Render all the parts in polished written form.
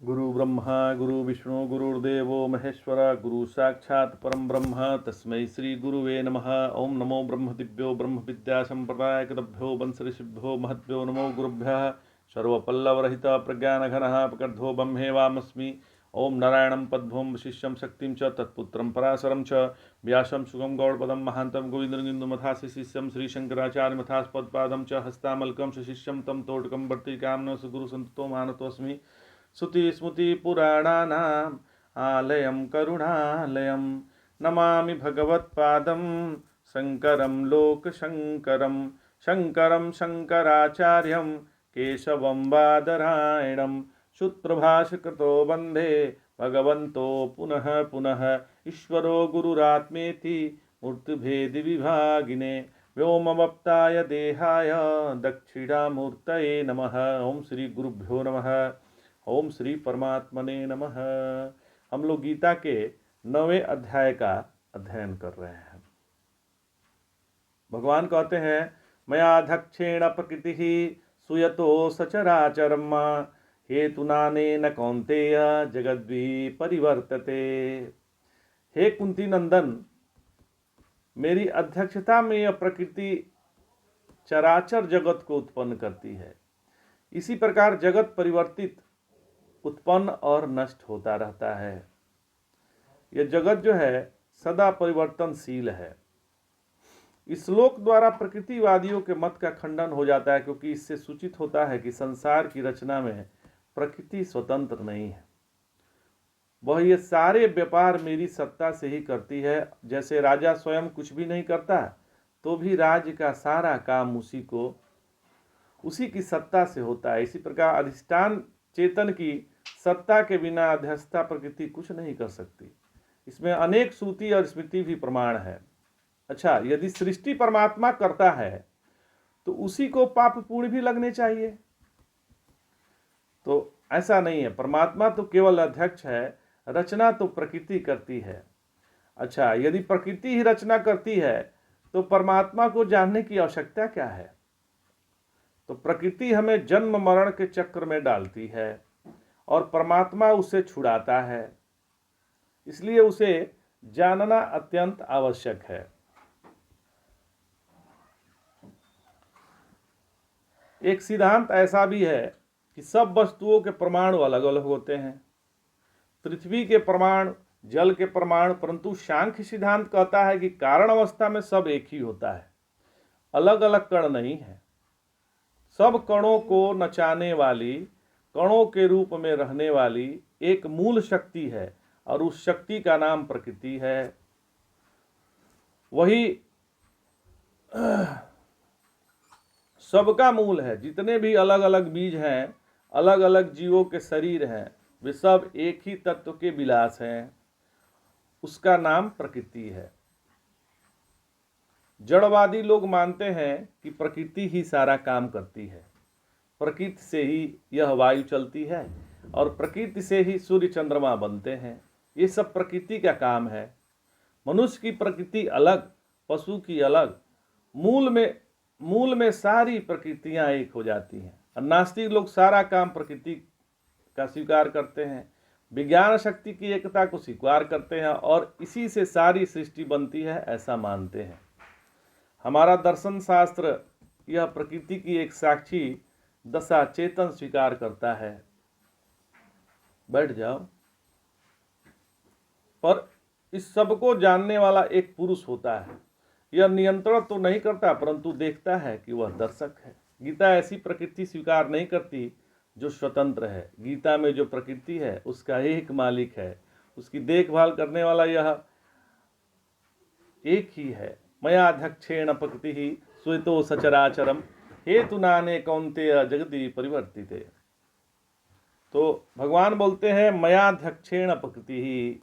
गुरु ब्रह्मा गुरु विष्णु गुरुर्देवो महेश्वर गुरु साक्षात् परम ब्रह्म तस्मै श्री गुरुवे नमः। ओम नमो ब्रह्म दिव्यो ब्रह्म विद्या संप्रदायकभ्यो वंश ऋषिभ्यो महद्भ्यो नमो गुरुभ्यः। सर्वपल्लवरहित प्रज्ञानघनः प्रकर्धो ब्रह्मेवामस्मि। ओम नारायणं पद्मं वशिष्यं शक्तिं च तत्पुत्रं पराशरं च व्यासं सुगं गौड़पदं महान्तं गोविन्दगिन्दुमथासि शिष्यं श्रीशंकराचार्यमथास्पदपादं च हस्तामलकं शिष्यं तं तोटकं वर्तिकाम्न सुगुरुसन्ततो मानतोऽस्मि। श्रुतिस्मृतिपुराणानाम् आलयं करुणालयं नमामि भगवत्पादं शङ्करं लोकशङ्करं। शङ्करं शङ्कराचार्यं केशवं बादरायणं सुप्रभाषकृतो वन्दे भगवन्तो पुनः पुनः। ईश्वरो गुरुरात्मेति मूर्तिभेदविभागिने व्योमवप्ताय देहाय दक्षिणामूर्तये नमः। ओम श्री गुरुभ्यो नमः। ओम श्री परमात्मने नमः। हम लोग गीता के 9वें अध्याय का अध्ययन कर रहे हैं। भगवान कहते हैं मयाध्यक्षेण प्रकृति सुयतो सचराचरम हेतुनानेन कौन्तेय जगद्वि परिवर्तते। हे कुंती नंदन, मेरी अध्यक्षता में यह प्रकृति चराचर जगत को उत्पन्न करती है। इसी प्रकार जगत परिवर्तित, उत्पन्न और नष्ट होता रहता है। यह जगत जो है सदा परिवर्तनशील है। इस श्लोक द्वारा प्रकृतिवादियों के मत का खंडन हो जाता है, क्योंकि इससे सूचित होता है कि संसार की रचना में प्रकृति स्वतंत्र नहीं है। वह ये सारे व्यापार मेरी सत्ता से ही करती है। जैसे राजा स्वयं कुछ भी नहीं करता तो भी राज्य का सारा काम उसी की सत्ता से होता है। इसी प्रकार अधिष्ठान चेतन की सत्ता के बिना अध्यक्षता प्रकृति कुछ नहीं कर सकती। इसमें अनेक श्रुति और स्मृति भी प्रमाण है। अच्छा, यदि सृष्टि परमात्मा करता है तो उसी को पाप पुण्य भी लगने चाहिए। तो ऐसा नहीं है, परमात्मा तो केवल अध्यक्ष है, रचना तो प्रकृति करती है। अच्छा, यदि प्रकृति ही रचना करती है तो परमात्मा को जानने की आवश्यकता क्या है? तो प्रकृति हमें जन्म मरण के चक्र में डालती है और परमात्मा उसे छुड़ाता है। इसलिए उसे जानना अत्यंत आवश्यक है। एक सिद्धांत ऐसा भी है कि सब वस्तुओं के परमाणु अलग अलग होते हैं। पृथ्वी के परमाणु, जल के परमाणु, परंतु सांख्य सिद्धांत कहता है कि कारण अवस्था में सब एक ही होता है, अलग अलग कण नहीं है। सब कणों को नचाने वाली, कणों के रूप में रहने वाली एक मूल शक्ति है और उस शक्ति का नाम प्रकृति है। वही सबका मूल है। जितने भी अलग अलग बीज हैं, अलग अलग जीवों के शरीर हैं, वे सब एक ही तत्व के विलास हैं। उसका नाम प्रकृति है। जड़वादी लोग मानते हैं कि प्रकृति ही सारा काम करती है। प्रकृति से ही यह वायु चलती है और प्रकृति से ही सूर्य चंद्रमा बनते हैं। ये सब प्रकृति का काम है। मनुष्य की प्रकृति अलग, पशु की अलग। मूल में सारी प्रकृतियां एक हो जाती हैं। और नास्तिक लोग सारा काम प्रकृति का स्वीकार करते हैं, विज्ञान शक्ति की एकता को स्वीकार करते हैं और इसी से सारी सृष्टि बनती है, ऐसा मानते हैं। हमारा दर्शन शास्त्र यह प्रकृति की एक साक्षी दशा चेतन स्वीकार करता है। बैठ जाओ। पर इस सब को जानने वाला एक पुरुष होता है। यह नियंत्रण तो नहीं करता, परंतु देखता है कि वह दर्शक है। गीता ऐसी प्रकृति स्वीकार नहीं करती जो स्वतंत्र है। गीता में जो प्रकृति है उसका एक मालिक है, उसकी देखभाल करने वाला यह एक ही है। मयाध्यक्षेण प्रकृति ही श्वेतो सचराचरम हेतुनाने कौन्तेय जगति परिवर्तिते। तो भगवान बोलते हैं मयाध्यक्षेण प्रकृति ही।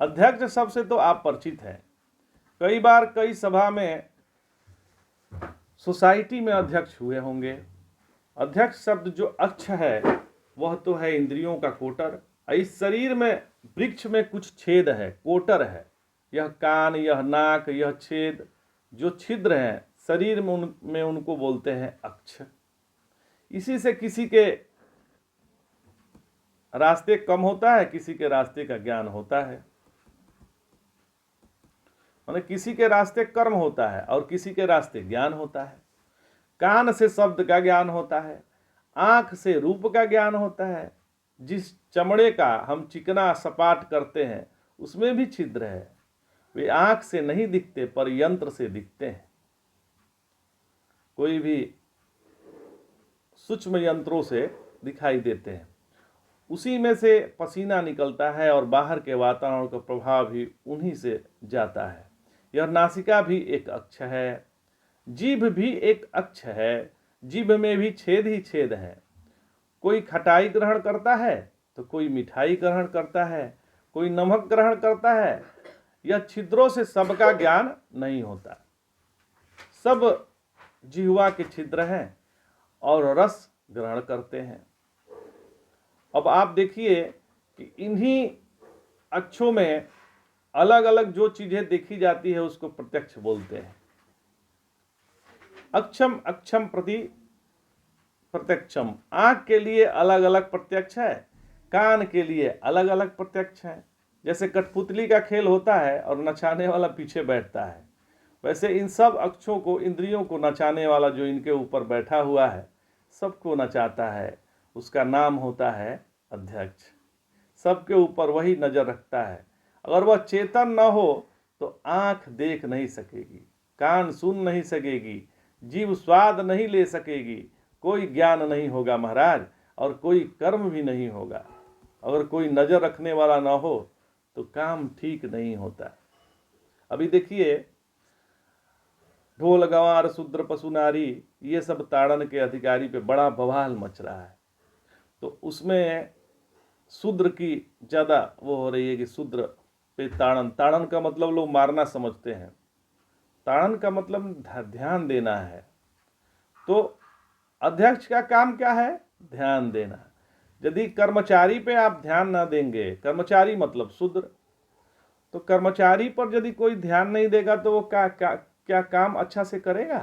अध्यक्ष शब्द से तो आप परिचित हैं। कई बार कई सभा में, सोसाइटी में अध्यक्ष हुए होंगे। अध्यक्ष शब्द जो अक्ष है वह तो है इंद्रियों का कोटर। इस शरीर में वृक्ष में कुछ छेद है, कोटर है। यह कान, यह नाक, यह छेद जो छिद्र हैं शरीर में उनको बोलते हैं अक्ष। इसी से किसी के रास्ते कम होता है, किसी के रास्ते का ज्ञान होता है। माने किसी के रास्ते कर्म होता है और किसी के रास्ते ज्ञान होता है। कान से शब्द का ज्ञान होता है, आंख से रूप का ज्ञान होता है। जिस चमड़े का हम चिकना सपाट करते हैं उसमें भी छिद्र है, वे आंख से नहीं दिखते पर यंत्र से दिखते हैं। कोई भी सूक्ष्म यंत्रों से दिखाई देते हैं, उसी में से पसीना निकलता है और बाहर के वातावरण का प्रभाव भी उन्हीं से जाता है। यह नासिका भी एक अक्ष है, जीभ भी एक अक्ष है, जीभ में भी छेद ही छेद है। कोई खटाई ग्रहण करता है तो कोई मिठाई ग्रहण करता है, कोई नमक ग्रहण करता है। यह छिद्रों से सबका ज्ञान नहीं होता। सब जिह्वा के छिद्र हैं और रस ग्रहण करते हैं। अब आप देखिए कि इन्हीं अक्षों में अलग अलग जो चीजें देखी जाती है उसको प्रत्यक्ष बोलते हैं। अक्षम अक्षम प्रति प्रत्यक्षम। आंख के लिए अलग अलग प्रत्यक्ष है, कान के लिए अलग अलग प्रत्यक्ष है। जैसे कठपुतली का खेल होता है और नचाने वाला पीछे बैठता है, वैसे इन सब अक्षों को, इंद्रियों को नचाने वाला जो इनके ऊपर बैठा हुआ है सबको नचाता है, उसका नाम होता है अध्यक्ष। सबके ऊपर वही नजर रखता है। अगर वह चेतन न हो तो आंख देख नहीं सकेगी, कान सुन नहीं सकेगी, जीभ स्वाद नहीं ले सकेगी, कोई ज्ञान नहीं होगा महाराज, और कोई कर्म भी नहीं होगा। अगर कोई नजर रखने वाला ना हो तो काम ठीक नहीं होता। अभी देखिए ढोल गंवार शूद्र पशु नारी, ये सब ताड़न के अधिकारी पे बड़ा बवाल मच रहा है। तो उसमें शूद्र की ज्यादा वो हो रही है कि शूद्र पे ताड़न। ताड़न का मतलब लोग मारना समझते हैं, ताड़न का मतलब ध्यान देना है। तो अध्यक्ष का काम क्या है? ध्यान देना। यदि कर्मचारी पे आप ध्यान ना देंगे, कर्मचारी मतलब शूद्र, तो कर्मचारी पर यदि कोई ध्यान नहीं देगा तो वो क्या काम अच्छा से करेगा?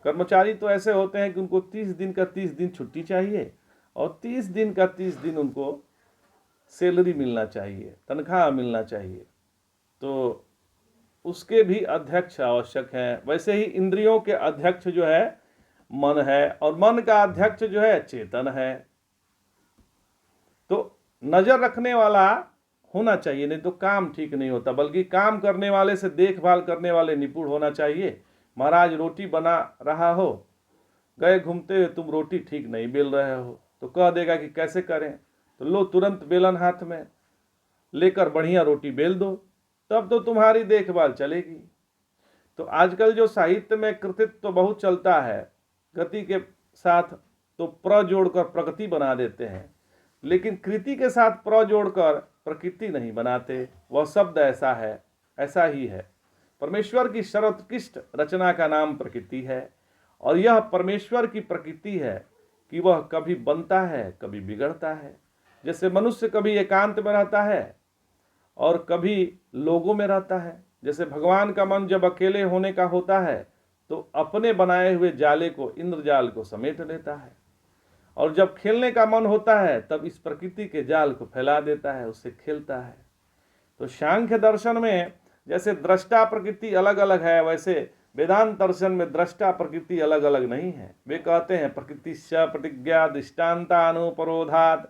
कर्मचारी तो ऐसे होते हैं कि उनको 30 दिन का 30 दिन छुट्टी चाहिए और 30 दिन का 30 दिन उनको सैलरी मिलना चाहिए, तनख्वाह मिलना चाहिए। तो उसके भी अध्यक्ष आवश्यक हैं। वैसे ही इंद्रियों के अध्यक्ष जो है मन है, और मन का अध्यक्ष जो है चेतन है। तो नजर रखने वाला होना चाहिए, नहीं तो काम ठीक नहीं होता। बल्कि काम करने वाले से देखभाल करने वाले निपुण होना चाहिए। महाराज रोटी बना रहा हो, गए घूमते हुए, तुम रोटी ठीक नहीं बेल रहे हो, तो कह देगा कि कैसे करें, तो लो तुरंत बेलन हाथ में लेकर बढ़िया रोटी बेल दो, तब तो तुम्हारी देखभाल चलेगी। तो आजकल जो साहित्य में कृतित्व तो बहुत चलता है, गति के साथ तो प्र जोड़कर प्रगति बना देते हैं, लेकिन कृति के साथ प्र जोड़कर प्रकृति नहीं बनाते। वह शब्द ऐसा है, ऐसा ही है। परमेश्वर की सर्वोत्कृष्ट रचना का नाम प्रकृति है, और यह परमेश्वर की प्रकृति है कि वह कभी बनता है, कभी बिगड़ता है। जैसे मनुष्य कभी एकांत में रहता है और कभी लोगों में रहता है। जैसे भगवान का मन जब अकेले होने का होता है तो अपने बनाए हुए जाले को, इंद्रजाल को समेट लेता है, और जब खेलने का मन होता है तब इस प्रकृति के जाल को फैला देता है, उससे खेलता है। तो सांख्य दर्शन में जैसे दृष्टा प्रकृति अलग अलग है, वैसे वेदांत दर्शन में दृष्टा प्रकृति अलग अलग नहीं है। वे कहते हैं प्रकृति से प्रतिज्ञा दृष्टान्तानुपरोधात्,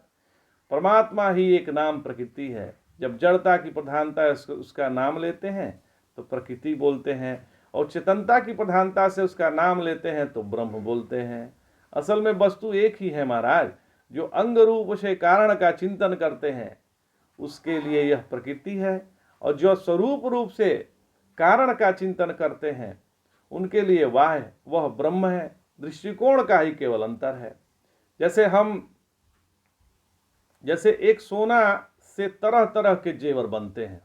परमात्मा ही एक नाम प्रकृति है। जब जड़ता की प्रधानता उसका नाम लेते हैं तो प्रकृति बोलते हैं, और चेतनता की प्रधानता से उसका नाम लेते हैं तो ब्रह्म बोलते हैं। असल में वस्तु एक ही है महाराज। जो अंग रूप से कारण का चिंतन करते हैं उसके लिए यह प्रकृति है, और जो स्वरूप रूप से कारण का चिंतन करते हैं उनके लिए वह ब्रह्म है। दृष्टिकोण का ही केवल अंतर है। जैसे एक सोना से तरह तरह के जेवर बनते हैं,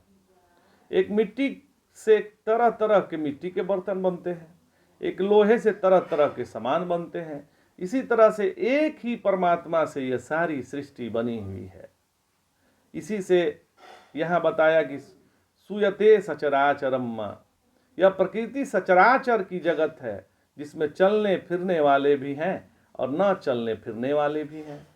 एक मिट्टी से तरह तरह के मिट्टी के बर्तन बनते हैं, एक लोहे से तरह तरह के सामान बनते हैं। इसी तरह से एक ही परमात्मा से यह सारी सृष्टि बनी हुई है। इसी से यहाँ बताया कि सूयते सचराचरम, यह प्रकृति सचराचर की जगत है जिसमें चलने फिरने वाले भी हैं और न चलने फिरने वाले भी हैं।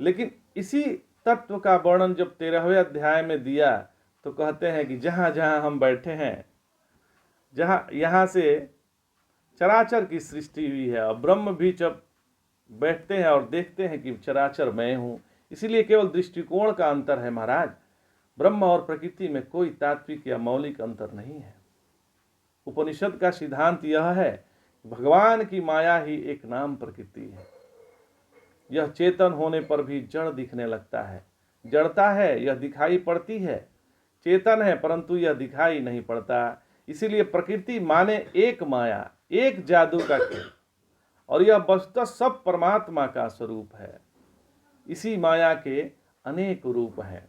लेकिन इसी तत्व का वर्णन जब 13वें अध्याय में दिया तो कहते हैं कि जहाँ जहाँ हम बैठे हैं, जहाँ यहाँ से चराचर की सृष्टि हुई है, और ब्रह्म भी जब बैठते हैं और देखते हैं कि चराचर मैं हूँ, इसीलिए केवल दृष्टिकोण का अंतर है महाराज। ब्रह्म और प्रकृति में कोई तात्विक या मौलिक अंतर नहीं है। उपनिषद का सिद्धांत यह है, भगवान की माया ही एक नाम प्रकृति है। यह चेतन होने पर भी जड़ दिखने लगता है। जड़ता है, यह दिखाई पड़ती है। चेतन है परंतु यह दिखाई नहीं पड़ता। इसीलिए प्रकृति माने एक माया, एक जादू का खेल, और यह वस्तुतः सब परमात्मा का स्वरूप है। इसी माया के अनेक रूप हैं।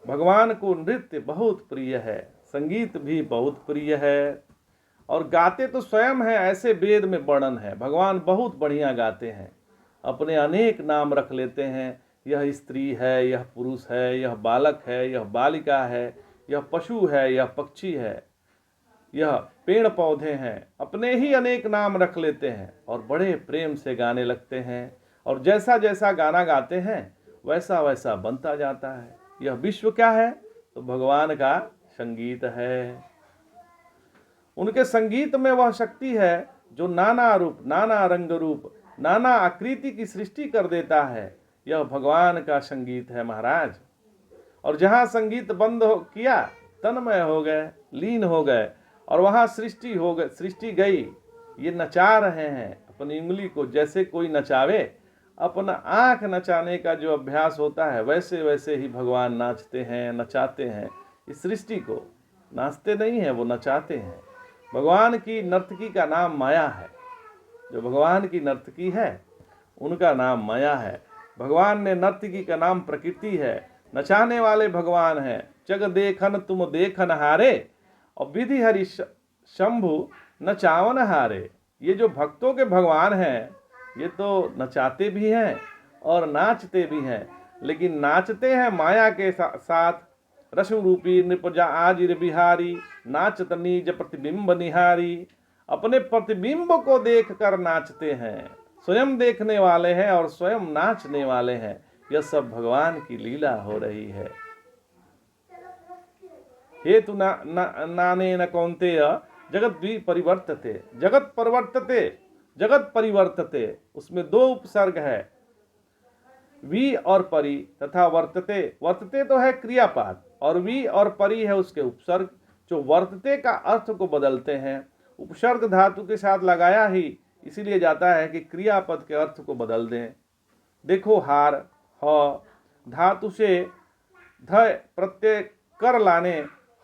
भगवान को नृत्य बहुत प्रिय है, संगीत भी बहुत प्रिय है, और गाते तो स्वयं है, ऐसे वेद में वर्णन है। भगवान बहुत बढ़िया गाते हैं, अपने अनेक नाम रख लेते हैं। यह स्त्री है, यह पुरुष है, यह बालक है, यह बालिका है, यह पशु है, यह पक्षी है, यह पेड़ पौधे हैं। अपने ही अनेक नाम रख लेते हैं और बड़े प्रेम से गाने लगते हैं, और जैसा जैसा गाना गाते हैं वैसा वैसा बनता जाता है। यह विश्व क्या है? तो भगवान का संगीत है। उनके संगीत में वह शक्ति है जो नाना रूप, नाना रंग रूप, नाना आकृति की सृष्टि कर देता है। यह भगवान का संगीत है महाराज। और जहाँ संगीत बंद किया, तन्मय हो गए, लीन हो गए, और वहाँ सृष्टि हो गई, सृष्टि गई। ये नचा रहे हैं अपनी उंगली को, जैसे कोई नचावे। अपना आंख नचाने का जो अभ्यास होता है, वैसे वैसे ही भगवान नाचते हैं, नचाते हैं इस सृष्टि को। नाचते नहीं हैं, वो नचाते हैं। भगवान की नर्तकी का नाम माया है। जो भगवान की नर्तकी है उनका नाम माया है। भगवान ने नर्तकी का नाम प्रकृति है। नचाने वाले भगवान हैं। जग देखन तुम देखन हारे, और विधि हरि शंभु नचावन हारे। ये जो भक्तों के भगवान हैं, ये तो नचाते भी हैं और नाचते भी हैं, लेकिन नाचते हैं माया के साथ। रसु रूपी नृपजा आजिर बिहारी, नाचत नीज प्रतिबिंब निहारी। अपने प्रतिबिंब को देखकर नाचते हैं। स्वयं देखने वाले हैं और स्वयं नाचने वाले हैं। यह सब भगवान की लीला हो रही है। हेतु नाने न कौन्तेय जगत भी परिवर्तते। जगत परिवर्तते, जगत परिवर्तते, उसमें दो उपसर्ग है, वी और परि तथा वर्तते। वर्तते तो है क्रियापद, और वी और परि है उसके उपसर्ग, जो वर्तते का अर्थ को बदलते हैं। उपसर्ग धातु के साथ लगाया ही इसीलिए जाता है कि क्रियापद के अर्थ को बदल दें। देखो हार, ह धातु से ध प्रत्यय कर लाने,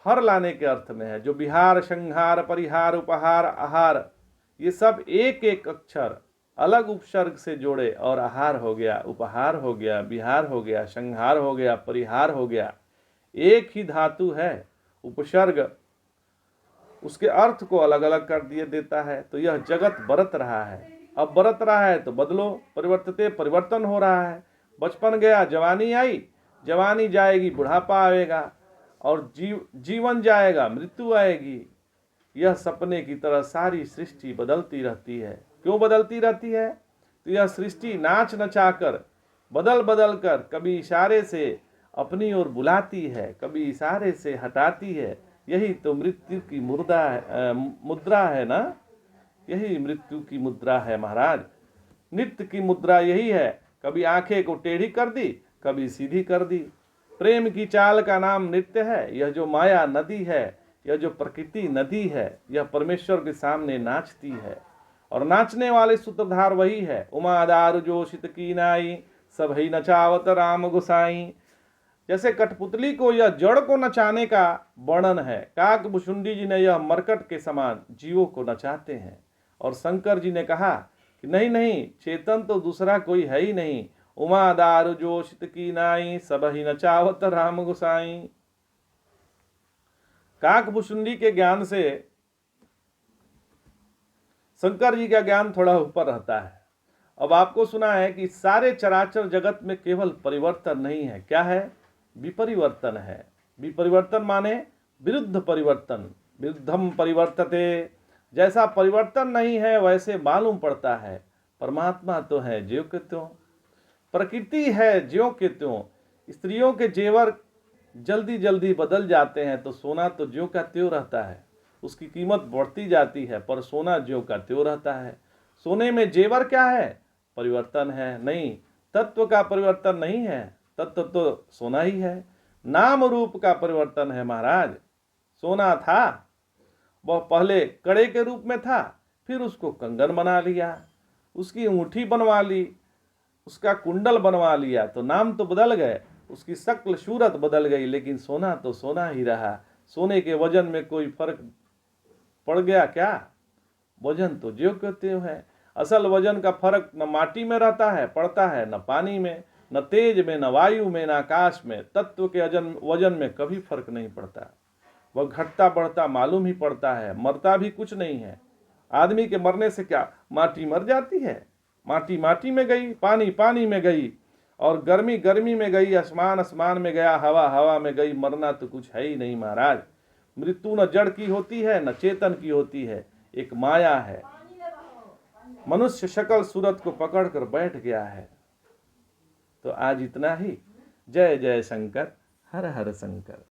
हर लाने के अर्थ में है। जो बिहार, संहार, परिहार, उपहार, आहार, ये सब एक एक अक्षर अलग उपसर्ग से जोड़े और आहार हो गया, उपहार हो गया, बिहार हो गया, संहार हो गया, परिहार हो गया। एक ही धातु है, उपसर्ग उसके अर्थ को अलग अलग कर दिए देता है। तो यह जगत बरत रहा है। अब बरत रहा है तो बदलो, परिवर्तते, परिवर्तन हो रहा है। बचपन गया, जवानी आई, जवानी जाएगी, बुढ़ापा आएगा, और जीवन जाएगा, मृत्यु आएगी। यह सपने की तरह सारी सृष्टि बदलती रहती है। क्यों बदलती रहती है? तो यह सृष्टि नाच नचाकर, बदल बदल कर, कभी इशारे से अपनी ओर बुलाती है, कभी इशारे से हटाती है। यही तो मृत्यु की मुद्रा है ना। यही मृत्यु की मुद्रा है महाराज। नृत्य की मुद्रा यही है, कभी आंखें को टेढ़ी कर दी, कभी सीधी कर दी। प्रेम की चाल का नाम नृत्य है। यह जो माया नदी है, यह जो प्रकृति नदी है, यह परमेश्वर के सामने नाचती है, और नाचने वाले सूत्रधार वही है। उमा दारु जोशित की नाई, सबही नचावत राम गोसाई। जैसे कठपुतली को यह जड़ को नचाने का वर्णन है, काकभुशुंडी जी ने यह मरकट के समान जीवों को नचाते हैं। और शंकर जी ने कहा कि नहीं नहीं, चेतन तो दूसरा कोई है ही नहीं। उमा दारु जोशित की नाई, सबही नचावत राम गोसाई। काकभुशुंडी के ज्ञान से शंकर जी का ज्ञान थोड़ा ऊपर रहता है। अब आपको सुना है कि सारे चराचर जगत में केवल परिवर्तन नहीं है। क्या है? विपरिवर्तन है। विपरिवर्तन माने विरुद्ध परिवर्तन। विरुद्धम परिवर्तते। जैसा परिवर्तन नहीं है वैसे मालूम पड़ता है। परमात्मा तो है ज्यों के त्यों। प्रकृति है ज्यों के त्यों। स्त्रियों के जेवर जल्दी जल्दी बदल जाते हैं, तो सोना तो ज्यों का त्यों रहता है। उसकी कीमत बढ़ती जाती है, पर सोना ज्यों का त्यों रहता है। सोने में जेवर क्या है? परिवर्तन है, नहीं, तत्व का परिवर्तन नहीं है, तत्व तो सोना ही है। नाम रूप का परिवर्तन है महाराज। सोना था, वह पहले कड़े के रूप में था, फिर उसको कंगन बना लिया, उसकी अंगूठी बनवा ली, उसका कुंडल बनवा लिया, तो नाम तो बदल गए, उसकी शक्ल सूरत बदल गई, लेकिन सोना तो सोना ही रहा। सोने के वजन में कोई फर्क पड़ गया क्या? वजन तो ज्यों के त्यों है। असल वजन का फर्क न माटी में रहता है, पड़ता है, न पानी में, न तेज में, न वायु में, न आकाश में। तत्व के वजन में कभी फर्क नहीं पड़ता। वह घटता बढ़ता मालूम ही पड़ता है, मरता भी कुछ नहीं है। आदमी के मरने से क्या माटी मर जाती है? माटी माटी में गई, पानी पानी में गई, और गर्मी गर्मी में गई, आसमान आसमान में गया, हवा हवा में गई। मरना तो कुछ है ही नहीं महाराज। मृत्यु न जड़ की होती है, न चेतन की होती है, एक माया है। मनुष्य शकल सूरत को पकड़ कर बैठ गया है। तो आज इतना ही। जय जय शंकर, हर हर शंकर।